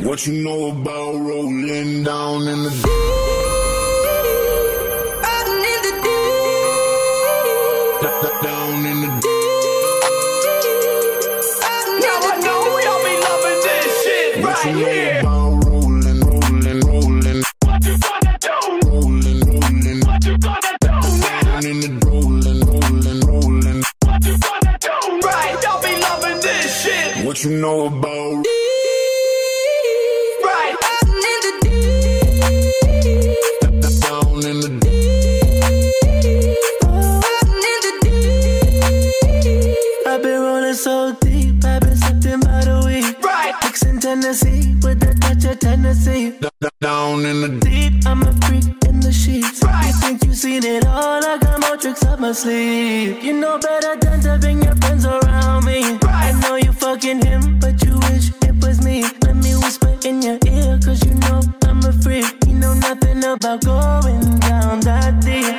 What you know about rolling down in the deep? Riding in the deep. Down in the deep. Now I know y'all be loving this shit What you right know here. about rolling, rolling, rolling? What you gonna do? Rolling, rolling. What you gonna do now? Down in the rolling, rolling, rolling. What you gonna do? Right, y'all be loving this shit. What you know about? Right. Riding in the deep. Down in the deep. Riding in the deep. I've been rolling so deep, I've been sipping by the week. Right. Mixing Tennessee with a touch of Tennessee. Down in the deep. Deep, I'm a freak in the sheets. Right. You think you seen it all? I got more tricks up my sleeve. You know better than to bring your friends around me. Right. I know you fucking him, but you wish it was me. Let me whisper in your ear, cause you know I'm a freak. You know nothing about going down that deep.